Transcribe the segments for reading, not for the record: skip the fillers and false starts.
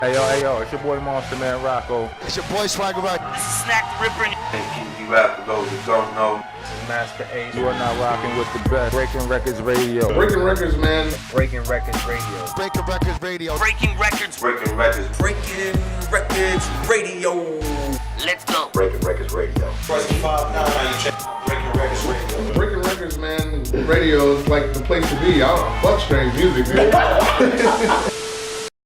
Hey yo, it's your boy Monster Man Rocco. It's your boy Swagger Rock. This is Snack the Ripper. Hey, you rap for those who don't know. Master Ace. You are now rocking with the best. Breaking Records Radio. Breaking Records, man. Breaking Records Radio. Breaking Records Radio. Breaking Records. Breaking Records. Breaking Records Radio. Let's go. Breaking Records Radio. Press 5 now, you check Breaking Records Radio. Breaking Records, man. Radio is like the place to be. I don't fuck strange music, dude.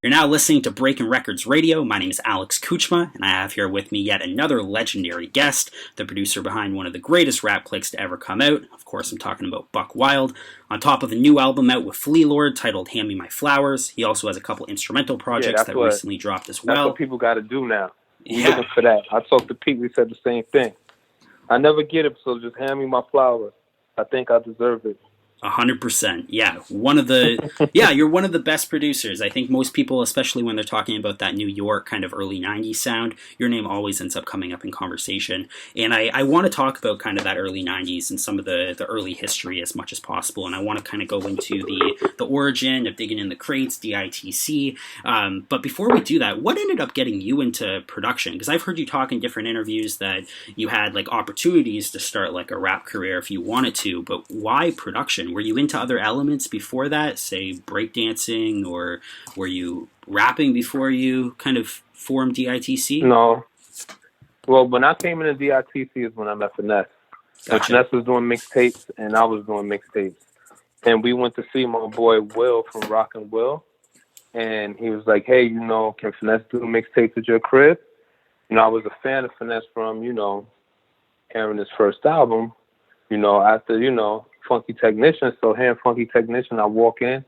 You're now listening to Breaking Records Radio. My name is Alex Kuchma, and I have here with me yet another legendary guest, the producer behind one of the greatest rap clicks to ever come out. Of course, I'm talking about BUCKWILD. On top of a new album out with Flea Lord titled Hand Me My Flowers, he also has a couple instrumental projects that recently dropped as well. That's what people got to do now. Yeah. Looking for that. I talked to Pete, we said the same thing. I never get it, so just hand me my flowers. I think I deserve it. 100%. Yeah. You're one of the best producers. I think most people, especially when they're talking about that New York kind of early 90s sound, your name always ends up coming up in conversation. And I want to talk about kind of that early 90s and some of the early history as much as possible. And I want to kind of go into the origin of Diggin in the Crates, DITC. But before we do that, what ended up getting you into production? Because I've heard you talk in different interviews that you had like opportunities to start like a rap career if you wanted to, but why production? Were you into other elements before that, say breakdancing, or were you rapping before you kind of formed DITC? No. Well, when I came into DITC is when I met Finesse. Gotcha. Finesse was doing mixtapes, and I was doing mixtapes. And we went to see my boy Will from Rockin' Will, and he was like, hey, can Finesse do mixtapes at your crib? I was a fan of Finesse from, hearing his first album, after, Funky Technician. So here in Funky Technician, I walk in,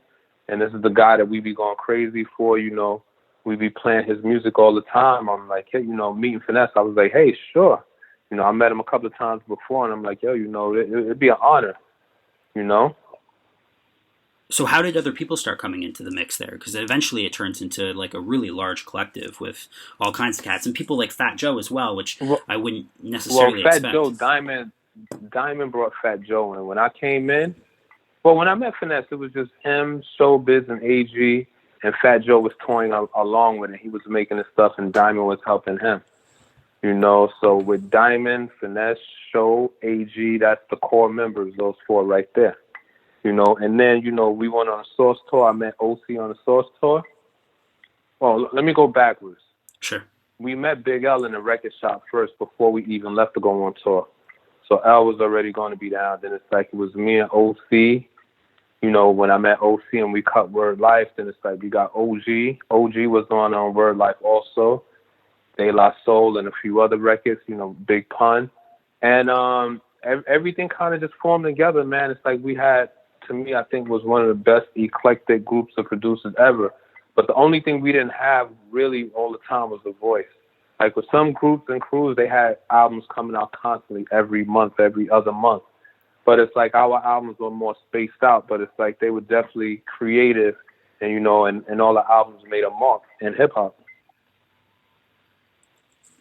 and this is the guy that we be going crazy for. We be playing his music all the time. I'm like, hey, meeting Finesse. I was like, hey, sure. I met him a couple of times before, and I'm like, yo, it'd be an honor, So how did other people start coming into the mix there? Because eventually it turns into like a really large collective with all kinds of cats and people like Fat Joe as well, which I wouldn't necessarily expect. Fat Joe, Diamond brought Fat Joe in. When I came in, when I met Finesse, it was just him, Showbiz, and AG, and Fat Joe was touring along with it. He was making his stuff, and Diamond was helping him. So with Diamond, Finesse, Show, AG, that's the core members, those four right there. And then, we went on a Source tour. I met OC on the Source tour. Well, let me go backwards. Sure. We met Big L in the record shop first before we even left to go on tour. So L was already going to be down. Then it's like it was me and OC. When I met OC and we cut Word Life, then it's like we got OG. OG was on Word Life also. De La Soul and a few other records, Big Pun. And everything kind of just formed together, man. It's like we had, to me, I think was one of the best eclectic groups of producers ever. But the only thing we didn't have really all the time was the voice. Like with some groups and crews, they had albums coming out constantly every month, every other month. But it's like our albums were more spaced out, but it's like they were definitely creative and, and all the albums made a mark in hip hop.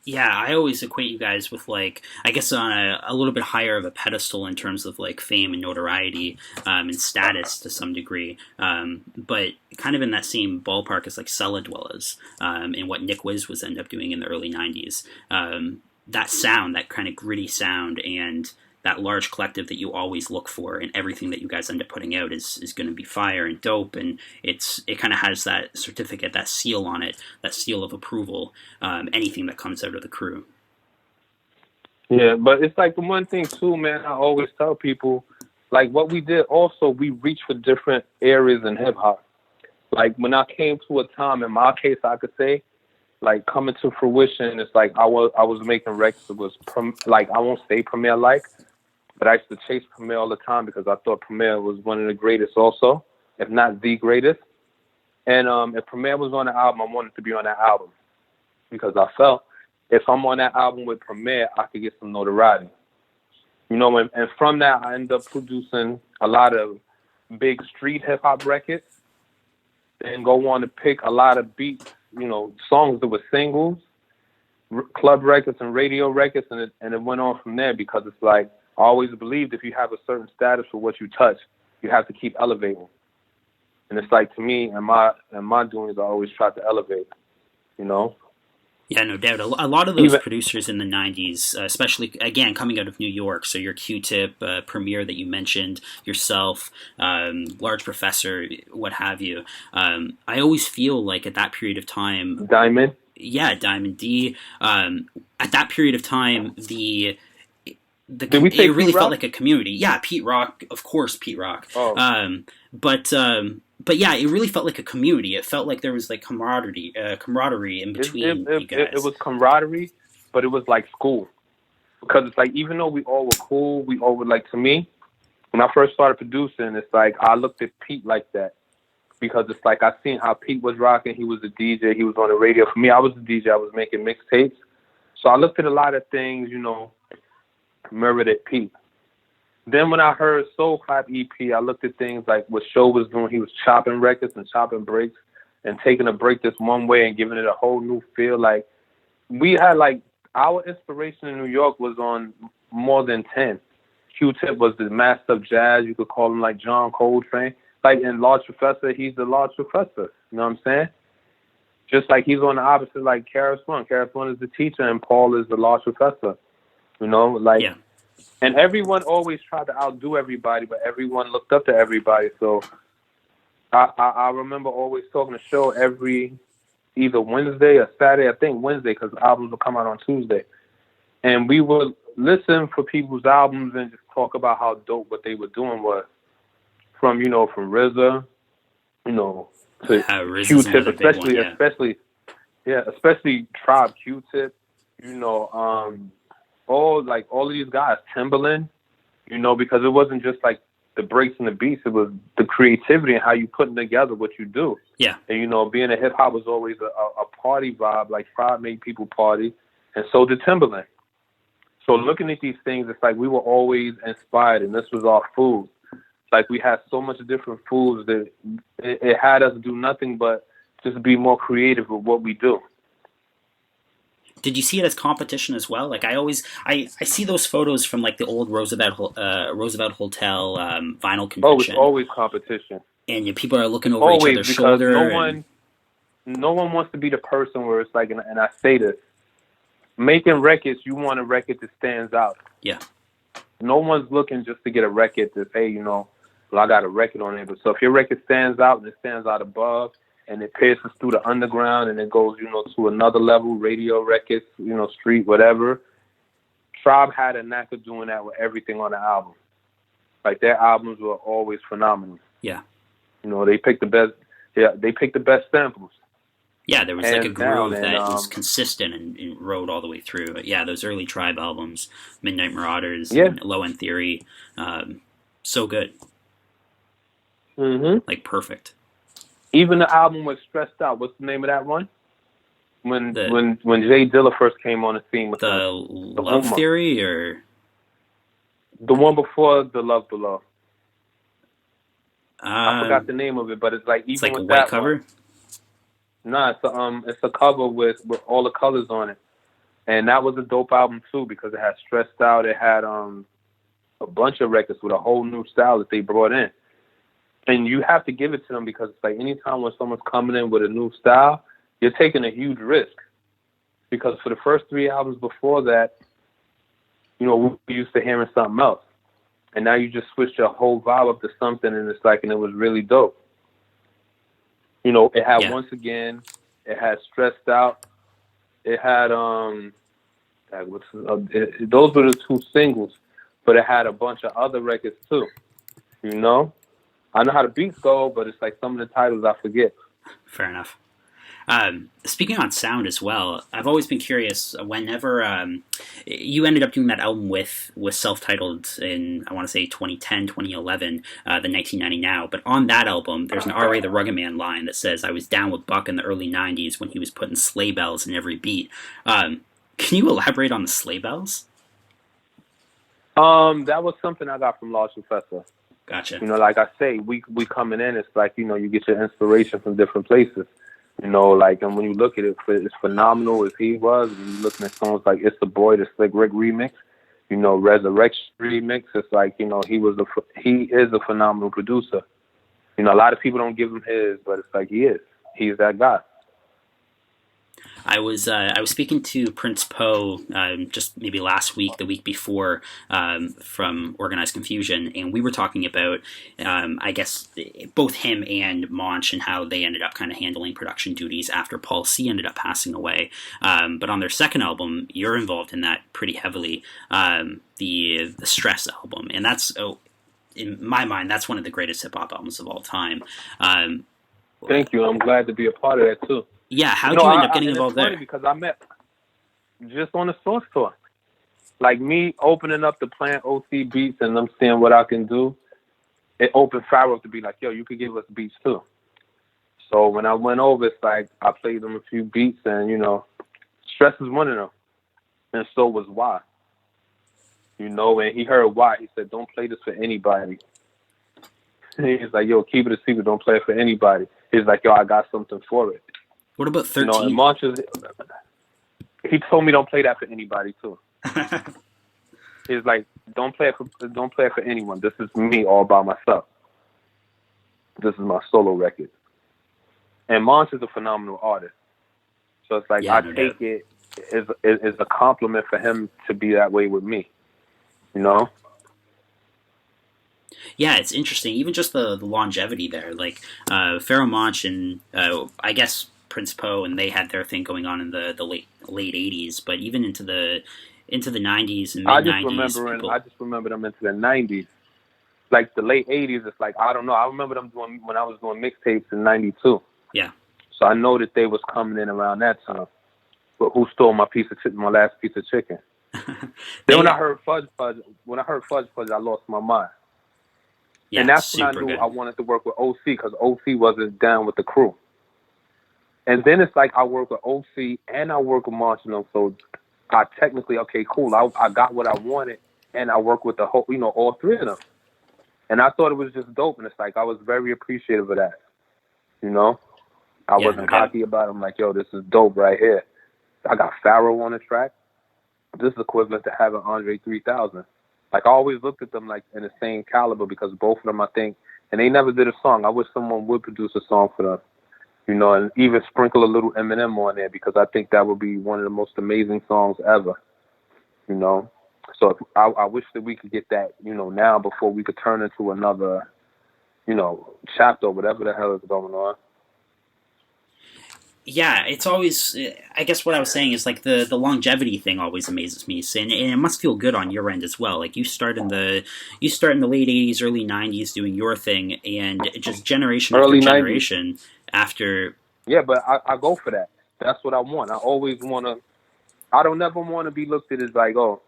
Yeah, I always equate you guys with, like, I guess on a little bit higher of a pedestal in terms of, like, fame and notoriety and status to some degree, but kind of in that same ballpark as, like, Cellah Dwellers and what Nick Wiz was ended up doing in the early 90s. That sound, that kind of gritty sound, and that large collective that you always look for, and everything that you guys end up putting out is going to be fire and dope, and it kind of has that certificate, that seal on it, that seal of approval, anything that comes out of the crew. Yeah, but it's like the one thing too, man, I always tell people, like what we did also, we reached for different areas in hip hop. Like when I came to a time, in my case, I could say, like coming to fruition, it's like I was making records that was like, I won't say Premier-like, but I used to chase Premier all the time because I thought Premier was one of the greatest also, if not the greatest. And if Premier was on the album, I wanted to be on that album because I felt if I'm on that album with Premier, I could get some notoriety. And from that, I ended up producing a lot of big street hip-hop records and go on to pick a lot of beats, songs that were singles, club records and radio records, and it went on from there because it's like, I always believed if you have a certain status for what you touch, you have to keep elevating. And it's like, to me, and my doings, I always try to elevate. you know. Yeah, no doubt. A lot of those producers in the 90s, especially, again, coming out of New York, so your Q-Tip, Premier that you mentioned, yourself, Large Professor, what have you, I always feel like at that period of time... Diamond? Yeah, Diamond D. At that period of time, it really felt like a community. Yeah, Pete Rock, of course, Pete Rock. Oh. But yeah, it really felt like a community. It felt like there was like camaraderie in between you guys. It was camaraderie, but it was like school. Because it's like, even though we all were cool, we all were like, to me, when I first started producing, it's like, I looked at Pete like that. Because it's like, I seen how Pete was rocking. He was a DJ. He was on the radio. For me, I was a DJ. I was making mixtapes. So I looked at a lot of things, you know, mirrored at Pete. Then when I heard Soul Clap EP, I looked at things like what Show was doing. He was chopping records and chopping breaks and taking a break this one way and giving it a whole new feel. Like, we had, like, our inspiration in New York was on more than 10. Q-Tip was the master of jazz. You could call him, like, John Coltrane. Like, in Large Professor, he's the Large Professor. You know what I'm saying? Just like he's on the opposite, like Karis-One. Karis-One is the teacher and Paul is the Large Professor. You know, like... Yeah. And everyone always tried to outdo everybody, but everyone looked up to everybody. So I remember always talking to Show every either Wednesday or Saturday. I think Wednesday, because albums would come out on Tuesday. And we would listen for people's albums and just talk about how dope what they were doing was. From RZA, you know, to Q-Tip, especially Tribe Q-Tip, you know, all of these guys, Timbaland, you know, because it wasn't just like the breaks and the beats, it was the creativity and how you putting together what you do. Yeah. And, you know, being a hip hop was always a party vibe, like Tribe made people party, and so did Timbaland. So looking at these things, it's like we were always inspired, and this was our food. Like, we had so much different foods that it had us do nothing but just be more creative with what we do. Did you see it as competition as well? Like, I see those photos from like the old Roosevelt Hotel vinyl convention. Oh, it's always competition. And people are looking over each other's shoulder. No one wants to be the person where it's like, and I say this, making records, you want a record that stands out. Yeah. No one's looking just to get a record that, hey, you know, well, I got a record on it. But so if your record stands out and it stands out above, and it pierces through the underground and it goes, you know, to another level, radio records, you know, street, whatever. Tribe had a knack of doing that with everything on the album. Like, their albums were always phenomenal. Yeah. You know, they picked the best samples. Yeah, there was like a groove that was consistent and rode all the way through. But yeah, those early Tribe albums, Midnight Marauders, and Low End Theory, so good. Mm-hmm. Like, perfect. Even the album was Stressed Out. What's the name of that one? When Jay Dilla first came on the scene with the Love Theory, or the one before the Love Below. I forgot the name of it, but it's like even it's like with a white that cover. Nah, it's a cover with all the colors on it, and that was a dope album too because it had Stressed Out. It had a bunch of records with a whole new style that they brought in. And you have to give it to them because it's like anytime when someone's coming in with a new style, you're taking a huge risk. Because for the first 3 albums before that, you know, we used to hearing something else. And now you just switch your whole vibe up to something, and it's like, and it was really dope. You know, it had Once Again, it had Stressed Out, it had those were the 2 singles, but it had a bunch of other records too. You know? I know how the beats go, but it's like some of the titles I forget. Fair enough. Speaking on sound as well, I've always been curious. Whenever you ended up doing that album with self-titled in, I want to say 2010, 2011, the 1990 Now. But on that album, there's an R.A. the Rugged Man line that says, "I was down with Buck in the early 90s when he was putting sleigh bells in every beat." Can you elaborate on the sleigh bells? That was something I got from Large Professor. Gotcha. You know, like I say, we coming in, it's like, you know, you get your inspiration from different places. You know, like, and when you look at it, it's phenomenal as he was. And you're looking at songs like It's the Boy, the Slick Rick remix, you know, Resurrection remix. It's like, you know, he is a phenomenal producer. You know, a lot of people don't give him his, but it's like he is. He's that guy. I was speaking to Prince Poe just maybe last week, the week before, from Organized Confusion, and we were talking about I guess both him and Monch and how they ended up kind of handling production duties after Paul C ended up passing away. But on their second album, you're involved in that pretty heavily, the Stress album, and that's in my mind that's one of the greatest hip hop albums of all time. Thank you. I'm glad to be a part of that too. Yeah, how did you end up getting involved there? there? Because I met just on the Source tour. Like me opening up the Plant OC beats and them seeing what I can do, it opened Pharaoh to be like, yo, you could give us beats too. So when I went over, it's like I played them a few beats and, Stress is one of them. And so was Why. And he heard Why. He said, don't play this for anybody. He's like, yo, keep it a secret. Don't play it for anybody. He's like, yo, I got something for it. What about 13? And Monch he told me don't play that for anybody too. He's like, don't play it for anyone. This is me all by myself. This is my solo record. And Monch is a phenomenal artist. So it's like I take it as a compliment for him to be that way with me. Yeah, it's interesting. Even just the longevity there. Like Pharaoh Monch and I guess Prince Poe, and they had their thing going on in the late 80s, but even into the 90s and mid 90s. I just remember them into the 90s. Like the late 80s, it's like, I don't know. I remember them when I was doing mixtapes in 92. Yeah. So I know that they was coming in around that time. But who stole my last piece of chicken? Then when I heard Fudge, I lost my mind. Yeah, and that's when I knew I wanted to work with OC, because OC wasn't down with the crew. And then it's like I work with OC and I work with Marshall, so I technically, okay, cool. I got what I wanted, and I work with the whole, all three of them. And I thought it was just dope, and it's like I was very appreciative of that. I wasn't cocky about it. I'm like, yo, this is dope right here. I got Pharaoh on the track. This is equivalent to having Andre 3000. Like, I always looked at them like in the same caliber, because both of them, I think, and they never did a song. I wish someone would produce a song for them, and even sprinkle a little Eminem on there, because I think that would be one of the most amazing songs ever, So I wish that we could get that, now, before we could turn into another, chapter, whatever the hell is going on. Yeah, it's always, I guess what I was saying is like the longevity thing always amazes me, and it must feel good on your end as well. Like you start in the late 80s, early 90s doing your thing, and just generation early after 90s. generation after. Yeah, but I go for that. That's what I want. I always want to, I don't never want to be looked at as like, oh,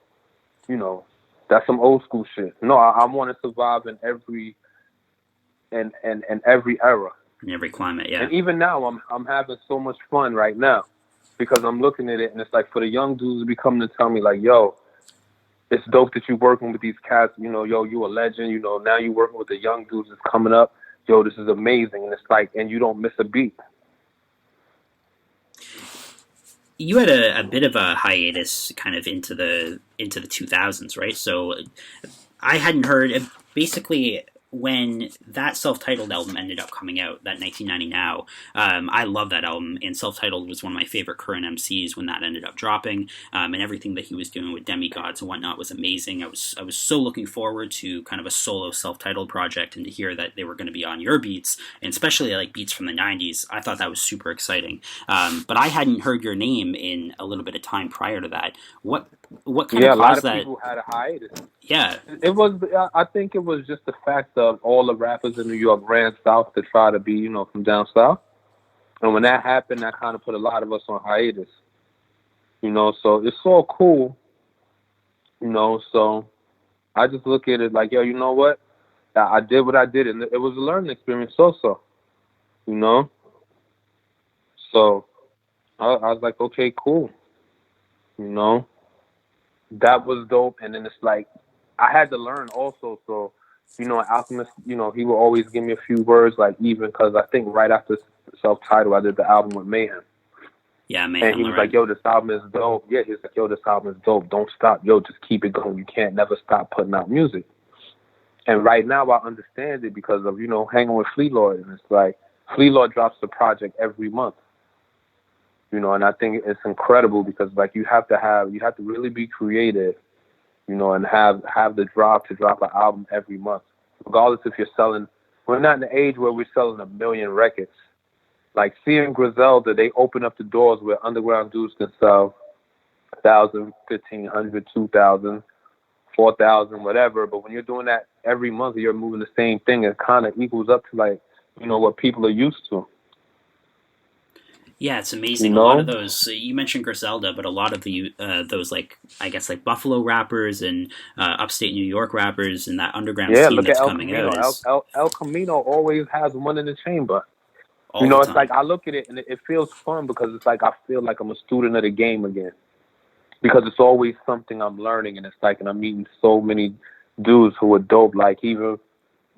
that's some old school shit. No, I want to survive in every era. In every climate, yeah. And even now, I'm having so much fun right now, because I'm looking at it, and it's like, for the young dudes to be coming to tell me like, yo, it's dope that you're working with these cats. Yo, you a legend. Now you working with the young dudes that's coming up. Yo, this is amazing. And it's like, and you don't miss a beat. You had a bit of a hiatus kind of into the 2000s, right? So I hadn't heard, basically, when that self-titled album ended up coming out, that 1990 Now, I love that album, and Self-Titled was one of my favorite current MCs when that ended up dropping, and everything that he was doing with Demigods and whatnot was amazing. I was so looking forward to kind of a solo self-titled project, and to hear that they were going to be on your beats, and especially like beats from the 90s, I thought that was super exciting. But I hadn't heard your name in a little bit of time prior to that. What kind of caused that? Yeah, a lot of people had a hiatus. Yeah. It was, I think it was just the fact of all the rappers in New York ran south to try to be, from down south. And when that happened, that kind of put a lot of us on hiatus. So it's all cool, so I just look at it like, yo, you know what? I did what I did, and it was a learning experience also, So I was like, okay, cool, That was dope, and then it's like, I had to learn also, so, Alchemist, he would always give me a few words, like, even, because I think right after Self-Titled, I did the album with Mayhem. Yeah, Mayhem. And he was like, yo, this album is dope. Yeah, he's like, yo, this album is dope. Don't stop. Yo, just keep it going. You can't never stop putting out music. And right now, I understand it because of, hanging with Fleet Lord, and it's like, Fleet Lord drops the project every month. you know, and I think it's incredible because like you have to really be creative, you know, and have the drive to drop an album every month, regardless if you're selling. We're not in the age where we're selling 1 million records. Like seeing Griselda, they open up the doors where underground dudes can sell 1,000, 1,500, 2,000, 4,000, whatever. But when you're doing that every month, you're moving the same thing. It kind of equals up to like, you know, what people are used to. Yeah, it's amazing. You know? A lot of those, you mentioned Griselda, but a lot of the those like I guess like Buffalo rappers and upstate New York rappers and that underground scene that's coming out. El Camino always has one in the chamber. All you know, the it's time. like I look at it and it feels fun because it's like I feel like I'm a student of the game again. Because it's always something I'm learning, and it's like, and I'm meeting so many dudes who are dope. Like even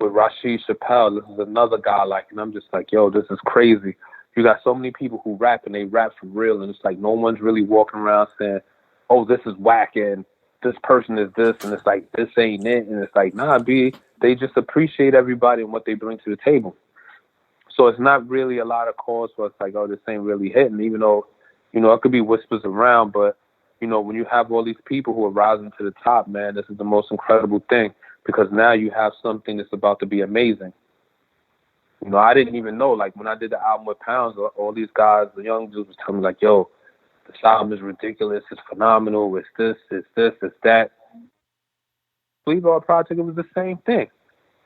with Rashid Chappelle, this is another guy. Like, and I'm just like, yo, this is crazy. You got so many people who rap and they rap for real, and it's like no one's really walking around saying, "Oh, this is whack," and this person is this, and it's like this ain't it, and it's like, nah, B. They just appreciate everybody and what they bring to the table. So it's not really a lot of cause for it's like, oh, this ain't really hitting, even though, you know, it could be whispers around, but you know, when you have all these people who are rising to the top, man, this is the most incredible thing because now you have something that's about to be amazing. You know, I didn't even know, like, when I did the album with Pounds, all these guys, the young dudes was telling me, like, yo, this album is ridiculous, it's phenomenal, it's this, it's that. Fleetwood Project, it was the same thing.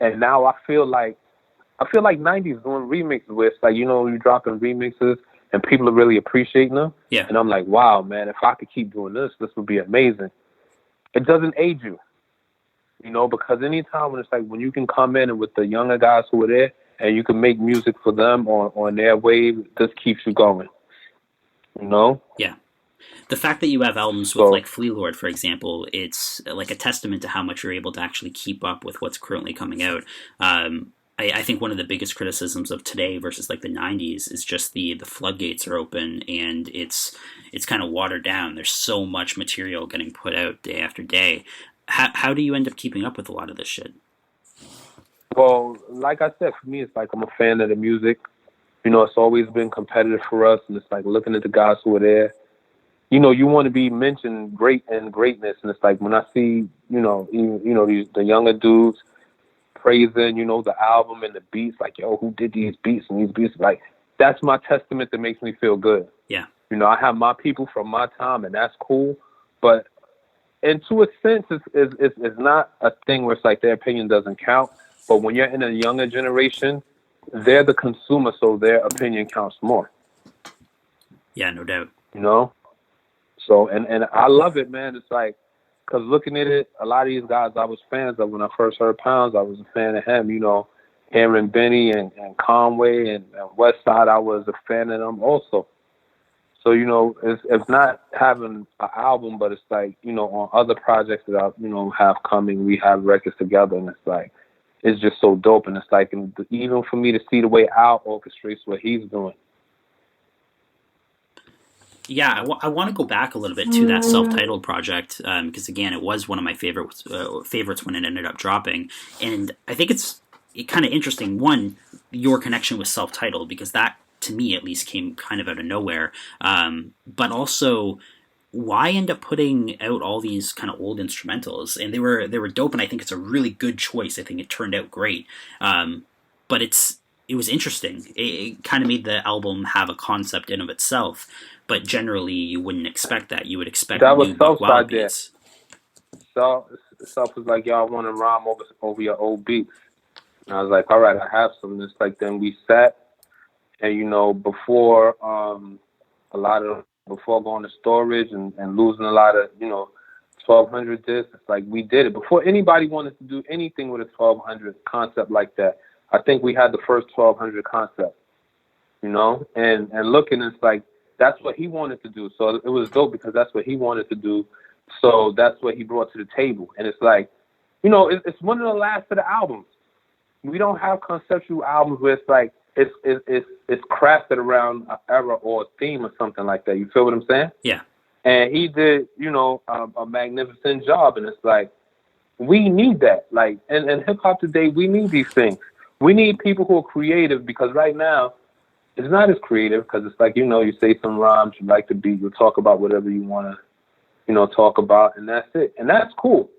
And now I feel like 90s doing remixes where it's like, you know, you're dropping remixes and people are really appreciating them. Yeah. And I'm like, wow, man, if I could keep doing this would be amazing. It doesn't age you, you know, because anytime when it's like, when you can come in and with the younger guys who are there and you can make music for them on their wave, this keeps you going, you know? Yeah. The fact that you have albums with like Flea Lord, for example, it's like a testament to how much you're able to actually keep up with what's currently coming out. I think one of the biggest criticisms of today versus like the 90s is just the floodgates are open and it's kind of watered down. There's so much material getting put out day after day. How do you end up keeping up with a lot of this shit? Well, like I said, for me, it's like I'm a fan of the music. You know, it's always been competitive for us, and it's like looking at the guys who are there. You know, you want to be mentioned great and greatness, and it's like when I see, the younger dudes praising, the album and the beats, like, yo, who did these beats and these beats? Like, that's my testament that makes me feel good. Yeah. I have my people from my time, and that's cool. But, and to a sense, it's not a thing where it's like their opinion doesn't count. But when you're in a younger generation, they're the consumer, so their opinion counts more. Yeah, no doubt. So, and I love it, man. It's like, because looking at it, a lot of these guys I was fans of when I first heard Pounds. I was a fan of him, Aaron Benny and Conway and Westside. I was a fan of them also. So, it's not having an album, but it's like, on other projects that I, have coming, we have records together, and it's like, it's just so dope. And it's like, even for me to see the way Al orchestrates what he's doing. Yeah, I want to go back a little bit to that self-titled project because, again, it was one of my favorites when it ended up dropping. And I think it's kind of interesting, one, your connection with self-titled, because that, to me at least, came kind of out of nowhere. But also, why end up putting out all these kind of old instrumentals? And they were dope, and I think it's a really good choice. I think it turned out great. But it was interesting. It kind of made the album have a concept in of itself. But generally, you wouldn't expect that. You would expect that new BUCKWILD beats. Celph was like, y'all want to rhyme over your old beats. And I was like, all right, I have some. It's like, then we sat, and, before going to storage and losing a lot of, 1200 discs, it's like we did it. Before anybody wanted to do anything with a 1200 concept like that, I think we had the first 1200 concept, and looking, it's like, that's what he wanted to do. So it was dope because that's what he wanted to do. So that's what he brought to the table. And it's like, it's one of the last of the albums. We don't have conceptual albums where it's like, it's crafted around an era or a theme or something like that. You feel what I'm saying? Yeah. And he did, a magnificent job. And it's like, we need that. Like, and hip hop today, we need these things. We need people who are creative because right now, it's not as creative because it's like, you know, you say some rhymes, you like the beat, you talk about whatever you want to, you know, talk about, and that's it. And that's cool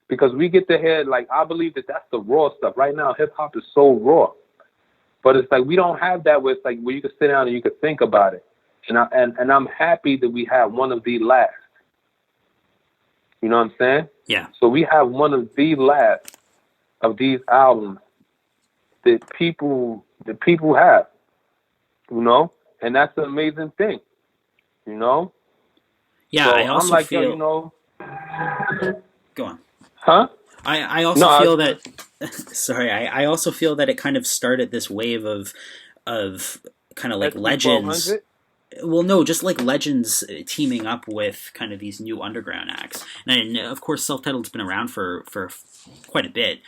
because we get to hear, like, I believe that that's the raw stuff. Right now, hip-hop is so raw. But it's like we don't have that where it's like where you can sit down and you can think about it. And I'm happy that we have one of the last. You know what I'm saying? Yeah. So we have one of the last of these albums that people have, you know, and that's an amazing thing, you know. Yeah, so I also I'm like, feel. yo, you know, Go on. huh? I also feel that. Sorry, I also feel that it kind of started this wave of kind of like legends. 1200? Well, no, just like legends teaming up with kind of these new underground acts. And of course, Self-Titled's been around for quite a bit.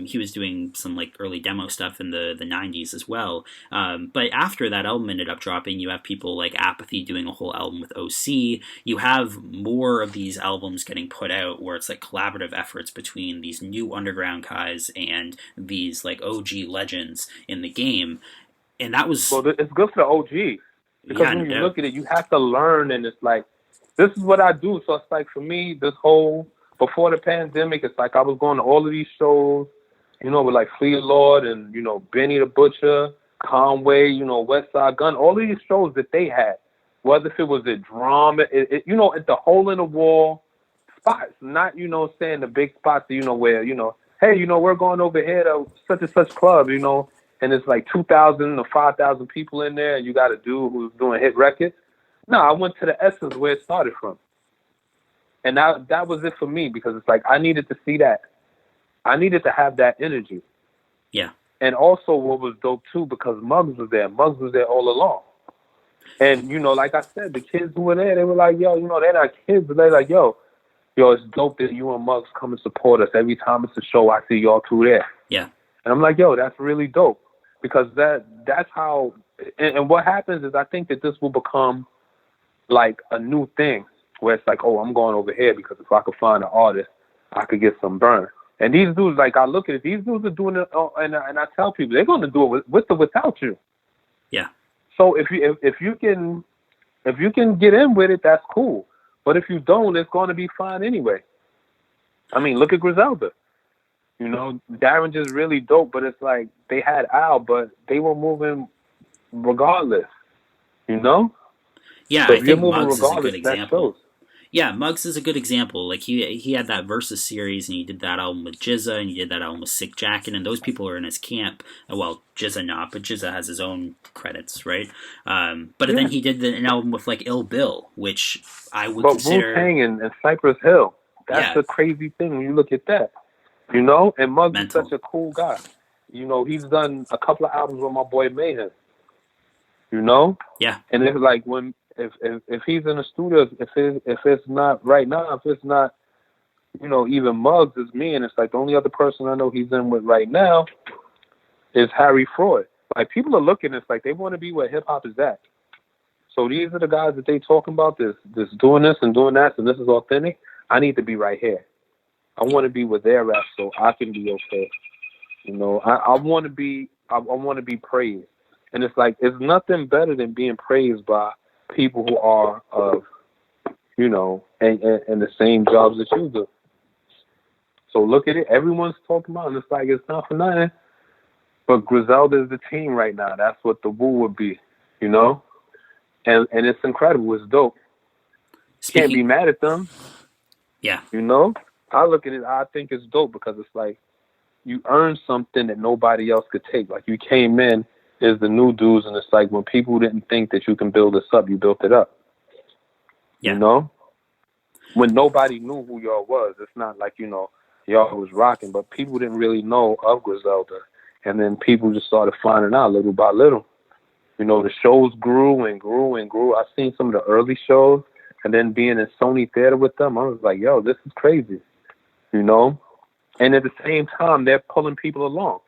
He was doing some like early demo stuff in the 90s as well. But after that album ended up dropping, you have people like Apathy doing a whole album with OC. You have more of these albums getting put out where it's like collaborative efforts between these new underground guys and these like OG legends in the game. And that was... Well, it's good for the OG. Because when you look at it, you have to learn, and it's like, this is what I do. So it's like, for me, this whole, before the pandemic, it's like I was going to all of these shows, you know, with like Flea Lord and, you know, Benny the Butcher, Conway, you know, West Side Gun, all of these shows that they had, whether if it was a drama, you know, at the hole in the wall spots, not, you know, saying the big spots, you know, where, you know, hey, you know, we're going over here to such and such club, you know, and it's like 2,000 or 5,000 people in there, and you got a dude who's doing hit records. No, I went to the essence where it started from. And that was it for me, because it's like I needed to see that. I needed to have that energy. Yeah. And also what was dope, too, because Muggs was there. Muggs was there all along. And, you know, like I said, the kids who were there, they were like, yo, you know, they're not kids, but they're like, yo, it's dope that you and Muggs come and support us. Every time it's a show, I see y'all two there. Yeah. And I'm like, yo, that's really dope. Because that's how, and what happens is I think that this will become like a new thing where it's like, oh, I'm going over here because if I could find an artist, I could get some burn. And these dudes, like I look at it, these dudes are doing it, and I tell people they're going to do it with or without you. Yeah. So if you can get in with it, that's cool. But if you don't, it's going to be fine anyway. I mean, look at Griselda. You know, Darren just really dope, but it's like they had Al, but they were moving regardless. You know? Yeah, so I think Muggs is a good that example. shows. Yeah, Muggs is a good example. Like he had that Versus series, and he did that album with Jizza, and he did that album with Sick Jacket, and those people are in his camp. Well, Jizza not, but Jizza has his own credits, right? But then he did an album with like Ill Bill, which I would consider. Wu-Tang and Cypress Hill. That's the crazy thing when you look at that. You know, and Muggs is such a cool guy. You know, he's done a couple of albums with my boy Mayhem. You know? Yeah. And it's like when if he's in the studio, if it's not right now, if it's not, you know, even Muggs, it's me, and it's like the only other person I know he's in with right now is Harry Freud. Like people are looking, it's like they want to be where hip hop is at. So these are the guys that they talking about, this doing this and doing that, and this is authentic. I need to be right here. I want to be where they're at, so I can be okay. You know, I want to be praised, and it's like it's nothing better than being praised by people who are you know, and the same jobs that you do. So look at it. Everyone's talking about, and it's like it's not for nothing. But Griselda is the team right now. That's what the Wu would be, you know, and it's incredible. It's dope. Can't be mad at them. Yeah. You know. I look at it, I think it's dope because it's like you earned something that nobody else could take. Like you came in as the new dudes, and it's like when people didn't think that you can build this up, you built it up. Yeah. You know? When nobody knew who y'all was. It's not like, you know, y'all was rocking, but people didn't really know of Griselda. And then people just started finding out little by little. You know, the shows grew and grew and grew. I've seen some of the early shows, and then being in Sony Theater with them, I was like, yo, this is crazy. You know? And at the same time, they're pulling people along.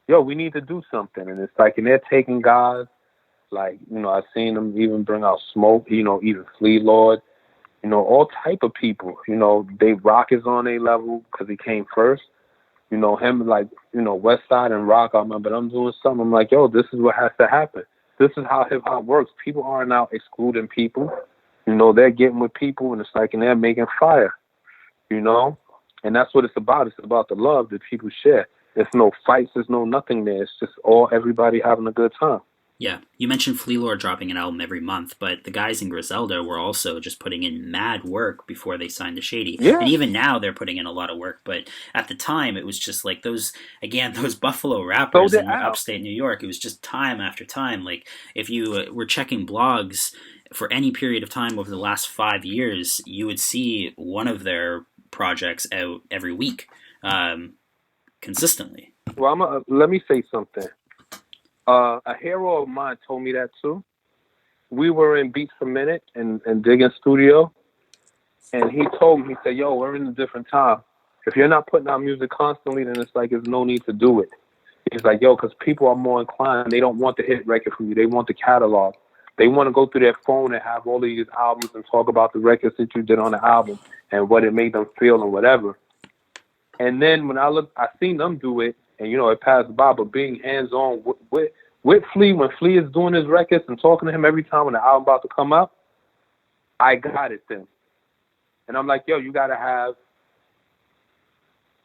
Yo, we need to do something. And it's like, and they're taking guys, like, you know, I've seen them even bring out Smoke, you know, even Flea Lord, you know, all type of people. You know, Dave Rock is on a level because he came first. You know, him, like, you know, West Side and Rock, I remember I'm doing something. I'm like, yo, this is what has to happen. this is how hip hop works. People aren't out excluding people. You know, they're getting with people, and it's like, and they're making fire. You know, and that's what it's about. It's about the love that people share. There's no fights. There's no nothing there. It's just everybody having a good time. Yeah, you mentioned Flea Lord dropping an album every month, but the guys in Griselda were also just putting in mad work before they signed to Shady. Yeah. And even now they're putting in a lot of work, but at the time it was just like those Buffalo rappers in upstate New York, it was just time after time. Like if you were checking blogs for any period of time over the last 5 years, you would see one of their projects out every week, consistently. Well, let me say something. A hero of mine told me that too. We were in Beats Per Minute and Diggin studio, and he told me, he said, yo, we're in a different time. If you're not putting out music constantly, then it's like there's no need to do it. He's like, yo, because people are more inclined. They don't want the hit record from you. They want the catalog. They want to go through their phone and have all of these albums and talk about the records that you did on the album and what it made them feel and whatever. And then when I seen them do it, and, you know, it passed by, but being hands-on with Flea, when Flea is doing his records and talking to him every time when the album about to come out, I got it then. And I'm like, yo, you gotta have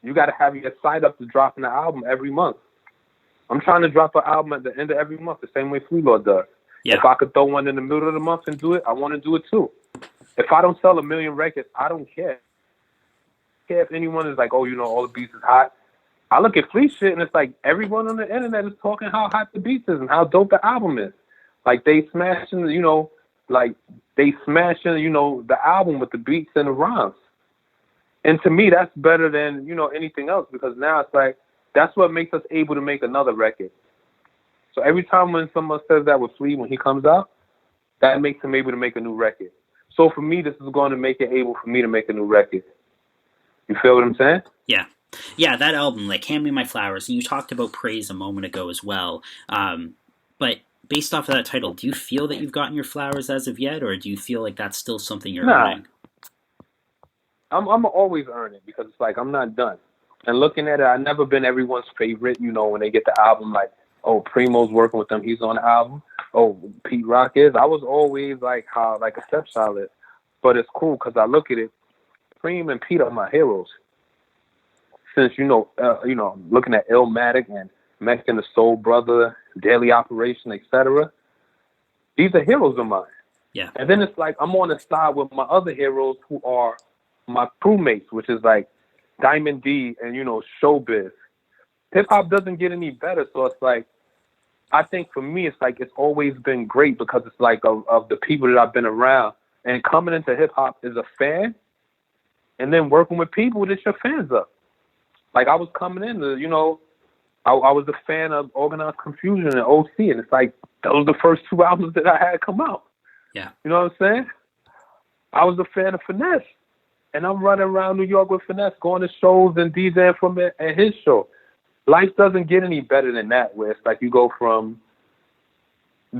your site up to dropping the album every month. I'm trying to drop an album at the end of every month, the same way Flea Lord does. Yeah. If I could throw one in the middle of the month and do it, I want to do it too. If I don't sell 1 million records, I don't care. I don't care if anyone is like, oh, you know, all the beats is hot. I look at Flea shit and it's like everyone on the internet is talking how hot the beats is and how dope the album is. Like they smashing, you know, the album with the beats and the rhymes. And to me, that's better than, you know, anything else, because now it's like, that's what makes us able to make another record. So every time when someone says that with Flea when he comes out, that makes him able to make a new record. So for me, this is going to make it able for me to make a new record. You feel what I'm saying? Yeah. Yeah, that album, like Hand Me My Flowers, and you talked about Praise a moment ago as well. But based off of that title, do you feel that you've gotten your flowers as of yet, or do you feel like that's still something you're earning? I'm always earning, because it's like I'm not done. And looking at it, I've never been everyone's favorite, you know, when they get the album, like, oh, Preemo's working with them, he's on the album. Oh, Pete Rock is. I was always like a stepchild is. But it's cool because I look at it, Preem and Pete are my heroes. Since, looking at Illmatic and Mech and the Soul Brother, Daily Operation, etc., these are heroes of mine. Yeah. And then it's like I'm on the side with my other heroes who are my crewmates, which is like Diamond D and, Showbiz. Hip-hop doesn't get any better, so it's like, I think for me, it's like it's always been great because it's like of the people that I've been around. And coming into hip-hop as a fan and then working with people that you're fans of. Like, I was coming in, I was a fan of Organized Confusion and OC, and it's like, those were the first 2 albums that I had come out. Yeah. You know what I'm saying? I was a fan of Finesse, and I'm running around New York with Finesse, going to shows and DJing from it at his show. Life doesn't get any better than that, where it's like you go from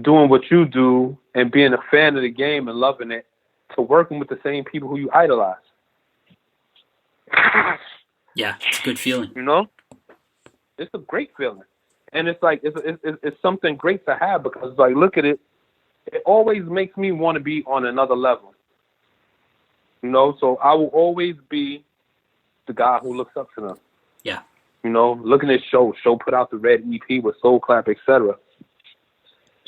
doing what you do and being a fan of the game and loving it to working with the same people who you idolize. Yeah, it's a good feeling. It's a great feeling. And it's like, it's something great to have because, like, look at it. It always makes me want to be on another level. So I will always be the guy who looks up to them. Yeah. Looking at Show put out the Red EP with Soul Clap, etc.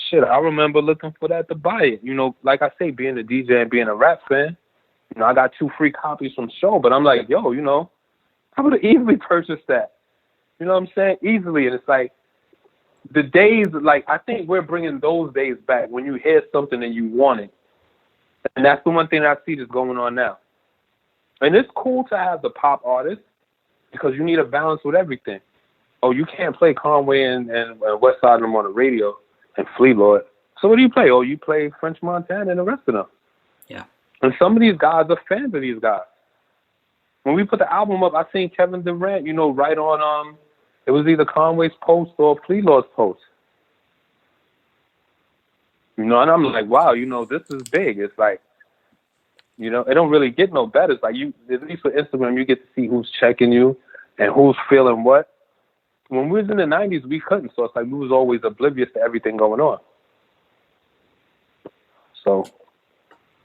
Shit, I remember looking for that to buy it. Like I say, being a DJ and being a rap fan, I got 2 free copies from Show, but I'm like, yo, I would have easily purchased that. You know what I'm saying? Easily. And it's like, the days, like, I think we're bringing those days back when you hear something and you want it. And that's the one thing I see that's going on now. And it's cool to have the pop artists because you need a balance with everything. Oh, you can't play Conway and West Side on the radio and Flea Lord. So what do you play? Oh, you play French Montana and the rest of them. Yeah. And some of these guys are fans of these guys. When we put the album up, I seen Kevin Durant, right on, it was either Conway's post or Flea Lord's post. And I'm like, wow, this is big. It's like, it don't really get no better. It's like at least with Instagram, you get to see who's checking you and who's feeling what. When we was in the 90s, we couldn't. So it's like we was always oblivious to everything going on. So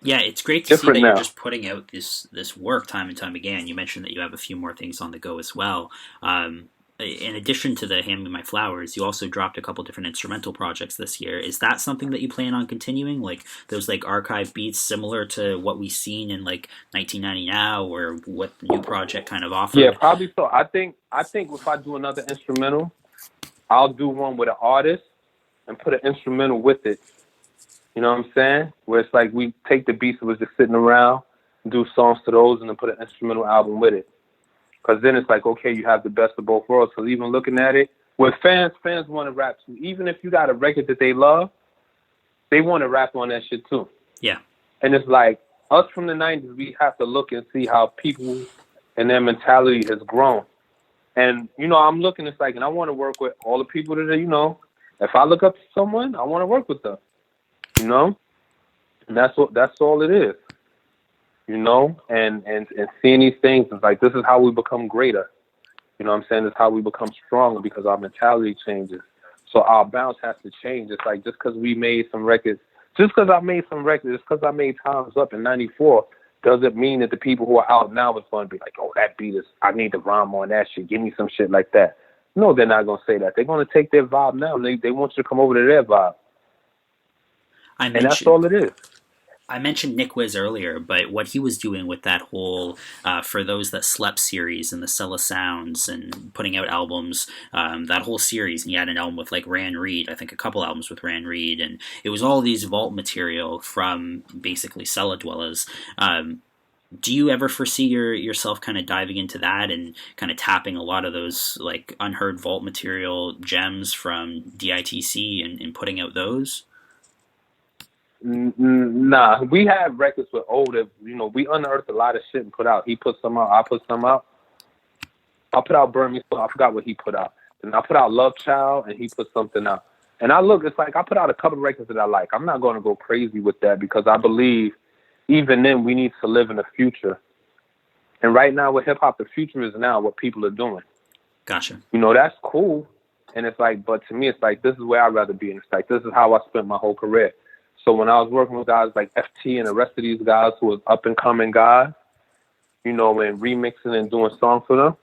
yeah, it's great to see that different you're now. just putting out this work time and time again. You mentioned that you have a few more things on the go as well. In addition to the Hand Me My Flowers, you also dropped a couple different instrumental projects this year. Is that something that you plan on continuing? Like those like archive beats similar to what we've seen in like 1990 Now, or what the new project kind of offered? Yeah, probably so. I think if I do another instrumental, I'll do one with an artist and put an instrumental with it. You know what I'm saying? Where it's like we take the beats that was just sitting around, do songs to those, and then put an instrumental album with it. Because then it's like, okay, you have the best of both worlds. So even looking at it, with fans want to rap too. Even if you got a record that they love, they want to rap on that shit too. Yeah. And it's like, us from the 90s, we have to look and see how people and their mentality has grown. And, you know, I'm looking, it's like, and I want to work with all the people that are, you know, if I look up to someone, I want to work with them, you know? And that's all it is. You know, and seeing these things is like, this is how we become greater. You know what I'm saying? This is how we become stronger, because our mentality changes. So our bounce has to change. It's like, just because we made some records, just because I made some records, just because I made Time's Up in 94, doesn't mean that the people who are out now is going to be like, oh, that beat is, I need to rhyme on that shit. Give me some shit like that. No, they're not going to say that. They're going to take their vibe now. They want you to come over to their vibe. And that's all it is. I mentioned Nick Wiz earlier, but what he was doing with that whole For Those That Slept series and the Cella Sounds and putting out albums, that whole series, and he had an album with like Ran Reed, I think a couple albums with Ran Reed, and it was all these vault material from basically Cella Dwellers. Do you ever foresee yourself kind of diving into that and kind of tapping a lot of those like unheard vault material gems from DITC and putting out those? Nah, we have records with older, you know, we unearthed a lot of shit and put out. He put some out, I put some out. I put out Burn Me, so I forgot what he put out. And I put out Love Child, and he put something out. And it's like I put out a couple of records that I like. I'm not going to go crazy with that, because I believe even then we need to live in the future. And right now with hip-hop, the future is now what people are doing. Gotcha. You know, that's cool. And it's like, but to me, it's like, this is where I'd rather be. And it's like, this is how I spent my whole career. So when I was working with guys like FT and the rest of these guys who was up-and-coming guys, you know, and remixing and doing songs for them,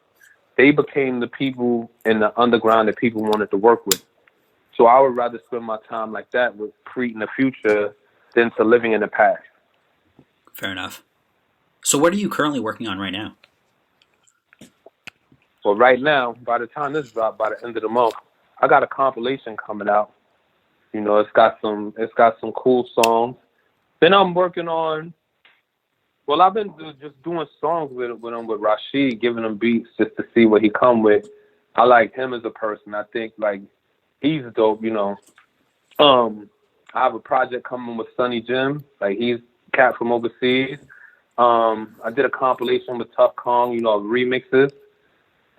they became the people in the underground that people wanted to work with. So I would rather spend my time like that with creating the future than to living in the past. Fair enough. So what are you currently working on right now? Well, right now, by the time this drops, by the end of the month, I got a compilation coming out. You know, it's got some cool songs. Then I'm working on, well, I've been just doing songs with Rashid, giving him beats just to see what he come with. I like him as a person. I think like he's dope, you know. I have a project coming with Sonny Jim, like he's a cat from overseas. I did a compilation with Tough Kong, you know, of remixes,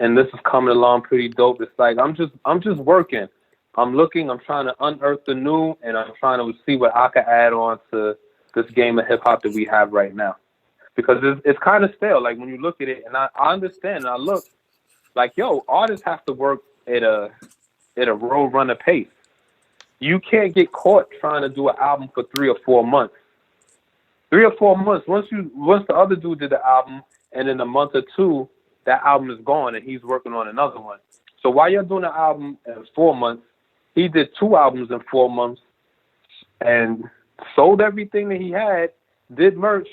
and this is coming along pretty dope. It's like I'm just working. I'm looking, I'm trying to unearth the new, and I'm trying to see what I can add on to this game of hip-hop that we have right now. Because it's kind of stale. Like, when you look at it, and I understand, and I look, like, yo, artists have to work at a road runner pace. You can't get caught trying to do an album for 3 or 4 months. 3 or 4 months, once the other dude did the album, and in a month or two, that album is gone, and he's working on another one. So while you're doing an album in 4 months, he did 2 albums in 4 months and sold everything that he had, did merch,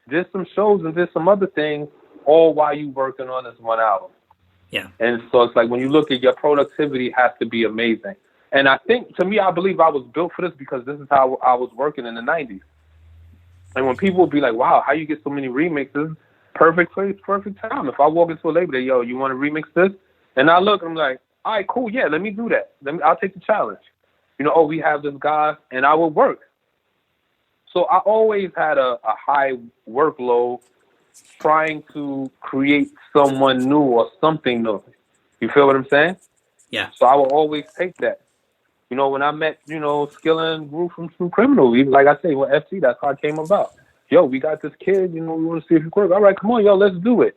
did some shows, and did some other things, all while you working on this one album. Yeah. And so it's like when you look at your productivity has to be amazing. And I think, to me, I believe I was built for this because this is how I was working in the 90s. And when people would be like, wow, how you get so many remixes? Perfect place, perfect time. If I walk into a label, they, yo, you want to remix this? And I look, I'm like, all right, cool, yeah, let me do that. I'll take the challenge. You know, oh, we have this guy, and I will work. So I always had a high workload trying to create someone new or something new. You feel what I'm saying? Yeah. So I will always take that. You know, when I met, you know, Skilla and Gru from True Criminal, even like I say, with FT, that's how it came about. Yo, we got this kid, you know, we want to see if he works. All right, come on, yo, let's do it.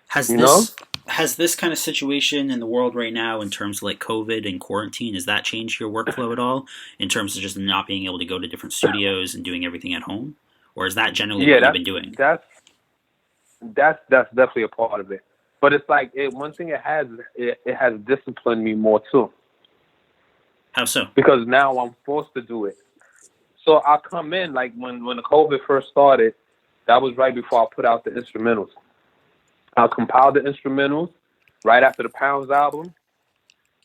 Has you this know? has this kind of situation in the world right now, in terms of like COVID and quarantine, has that changed your workflow at all? In terms of just not being able to go to different studios and doing everything at home, or is that generally what you've been doing? That's definitely a part of it. But it's like one thing it has disciplined me more too. How so? Because now I'm forced to do it. So I come in, like when the COVID first started, that was right before I put out the instrumentals. I compiled the instrumentals right after the Pounds album.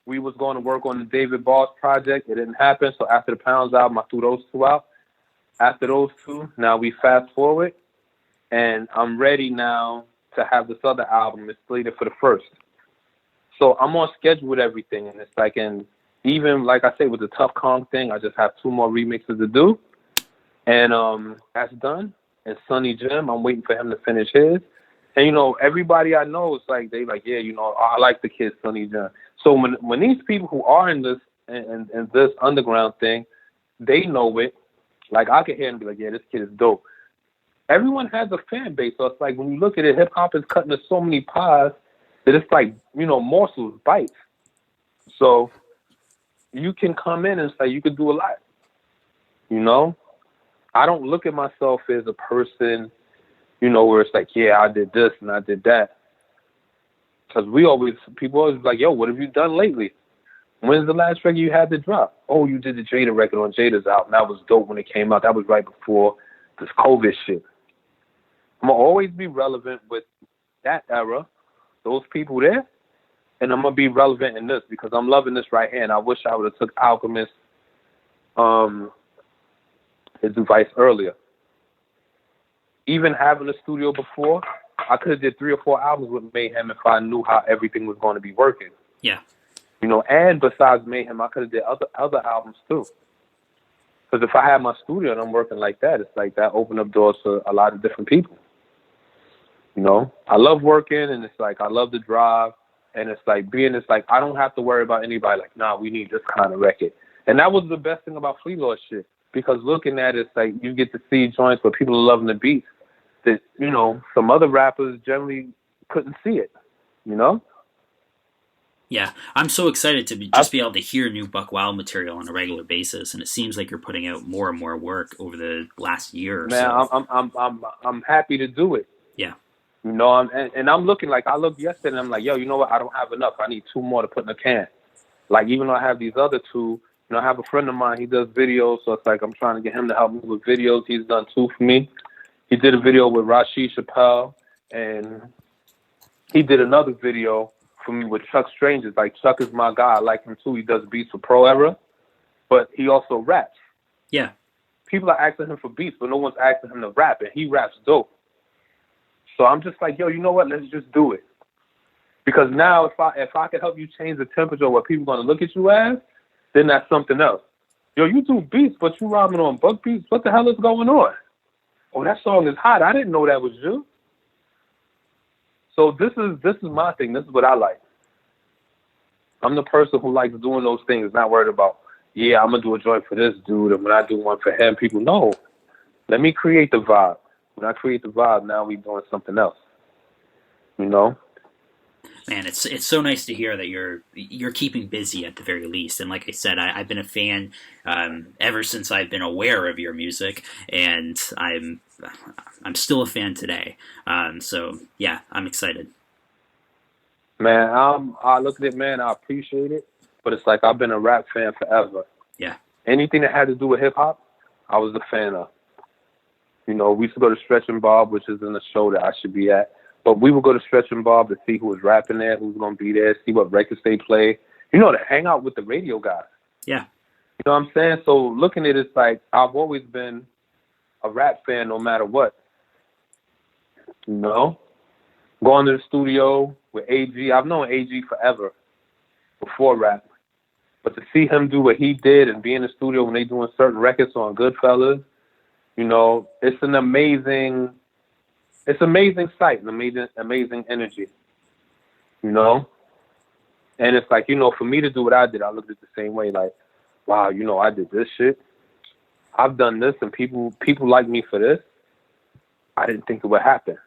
We was going to work on the David Boss project. It didn't happen. So after the Pounds album, I threw those two out. After those two, now we fast forward. And I'm ready now to have this other album. It's slated for the 1st. So I'm on schedule with everything. And it's like, and even like I say, with the Tough Kong thing, I just have 2 more remixes to do. And that's done. And Sonny Jim, I'm waiting for him to finish his. And, you know, everybody I know, it's like, they like, yeah, you know, I like the kid Sonny Jim. So when these people who are in this and this underground thing, they know it. Like, I can hear and be like, yeah, this kid is dope. Everyone has a fan base. So it's like, when you look at it, hip-hop is cutting into so many pies that it's like, you know, morsels, bites. So you can come in and say you could do a lot. You know? I don't look at myself as a person, you know, where it's like, yeah, I did this and I did that. Because people always be like, yo, what have you done lately? When's the last record you had to drop? Oh, you did the Jada record on Jada's album. That was dope when it came out. That was right before this COVID shit. I'm going to always be relevant with that era, those people there, and I'm going to be relevant in this because I'm loving this right here, and I wish I would have took Alchemist his advice earlier. Even having a studio before, I could have did 3 or 4 albums with Mayhem if I knew how everything was going to be working. Yeah. You know, and besides Mayhem, I could have did other albums too. Because if I had my studio and I'm working like that, it's like that opened up doors for a lot of different people. You know, I love working, and it's like I love the drive, and it's like it's like I don't have to worry about anybody like, nah, we need this kind of record. And that was the best thing about Fleet Lord shit. Because looking at it, it's like you get to see joints where people are loving the beats that, you know, some other rappers generally couldn't see it, you know? Yeah, I'm so excited to be able to hear new BUCKWILD material on a regular basis, and it seems like you're putting out more and more work over the last year or so. Man, I'm happy to do it. Yeah. You know, I'm looking like, I looked yesterday and I'm like, yo, you know what? I don't have enough. I need 2 more to put in a can. Like, even though I have these other 2, you know, I have a friend of mine, he does videos, so it's like I'm trying to get him to help me with videos. He's done 2 for me. He did a video with Rashid Chappelle, and he did another video for me with Chuck Strangers. Like, Chuck is my guy. I like him too. He does beats for Pro Era, but he also raps. Yeah. People are asking him for beats, but no one's asking him to rap, and he raps dope. So I'm just like, yo, you know what? Let's just do it. Because now if I can help you change the temperature of what people are going to look at you as, then that's something else. Yo, you do beats, but you rhyming on Buck beats? What the hell is going on? Oh, that song is hot. I didn't know that was you. So this is my thing. This is what I like. I'm the person who likes doing those things, not worried about, yeah, I'm going to do a joint for this dude, and when I do one for him, people know. Let me create the vibe. When I create the vibe, now we doing something else. You know? Man, it's so nice to hear that you're keeping busy at the very least. And like I said, I've been a fan ever since I've been aware of your music, and I'm still a fan today. So yeah, I'm excited. Man, I look at it, man. I appreciate it, but it's like I've been a rap fan forever. Yeah. Anything that had to do with hip hop, I was a fan of. You know, we used to go to Stretch and Bob, which is in the show that I should be at. But we would go to Stretch and Bob to see who was rapping there, who was going to be there, see what records they play. You know, to hang out with the radio guys. Yeah. You know what I'm saying? So looking at it, it's like I've always been a rap fan no matter what. You know? Going to the studio with AG. I've known AG forever, before rap. But to see him do what he did and be in the studio when they doing certain records on Goodfellas, you know, it's an amazing sight, an amazing energy, you know? And it's like, you know, for me to do what I did, I looked at it the same way, like, wow, you know, I did this shit. I've done this, and people like me for this. I didn't think it would happen,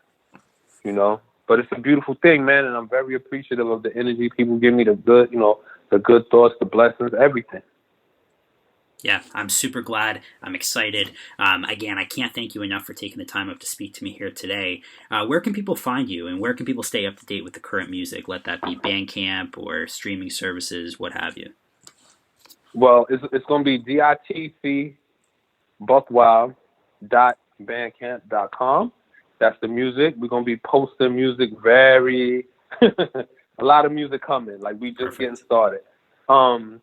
you know? But it's a beautiful thing, man, and I'm very appreciative of the energy people give me, the good, the good thoughts, the blessings, everything. Yeah, I'm super glad. I'm excited. Again, I can't thank you enough for taking the time up to speak to me here today. Where can people find you, and where can people stay up to date with the current music? Let that be Bandcamp or streaming services, what have you. Well, it's going to be DITC BUCKWILD.bandcamp.com. That's the music. We're going to be posting music a lot of music coming. Like, we just getting started. Twitter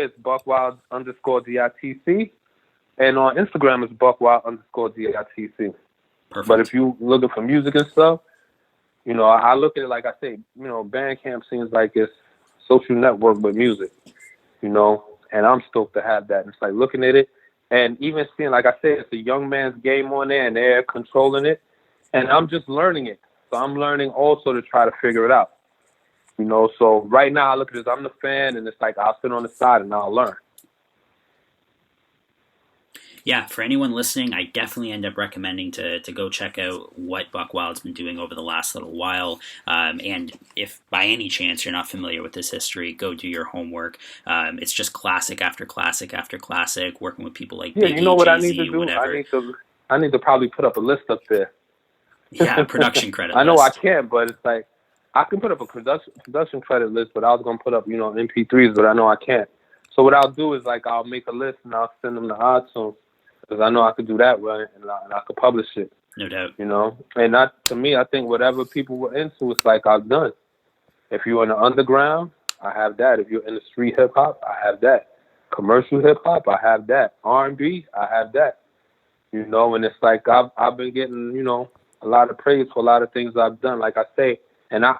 is BUCKWILD_DITC. And on Instagram is BUCKWILD_DITC. Perfect. But if you looking for music and stuff, I look at it like I say, Bandcamp seems like it's social network with music, and I'm stoked to have that. And it's like looking at it, and even seeing, like I said, it's a young man's game on there, and they're controlling it, and I'm just learning it. So I'm learning also to try to figure it out. So right now I look at this, I'm the fan, and it's like I'll sit on the side and I'll learn. Yeah, for anyone listening, I definitely end up recommending to go check out what BUCKWILD's been doing over the last little while. And if by any chance you're not familiar with this history, go do your homework. It's just classic after classic after classic, working with people like Biggie, you know what I Jay-Z, need to do? whatever. I need to probably put up a list up there. Yeah, production credit I know list. I can't, but it's like I can put up a production credit list, but I was gonna put up MP3s, but I know I can't. So what I'll do is I'll make a list and I'll send them to iTunes. Because I know I could do that, right, and I could publish it. No doubt. And to me, I think whatever people were into, it's like I've done. If you're in the underground, I have that. If you're in the street hip hop, I have that. Commercial hip hop, I have that. R&B, I have that. And it's like I've been getting, a lot of praise for a lot of things I've done, like I say, and I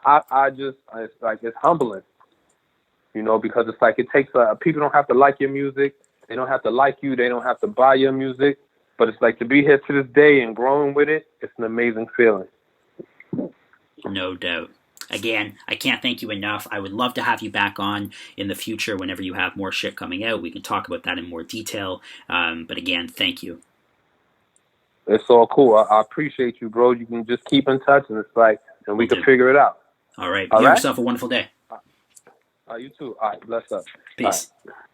just, it's like it's humbling, because it's like it takes people don't have to like your music. They don't have to like you. They don't have to buy your music. But it's like to be here to this day and growing with it, it's an amazing feeling. No doubt. Again, I can't thank you enough. I would love to have you back on in the future whenever you have more shit coming out. We can talk about that in more detail. But again, thank you. It's all cool. I appreciate you, bro. You can just keep in touch, and it's like, and we can figure it out. All right. All You right? have yourself a wonderful day. You too. All right. Bless up. Peace. All right.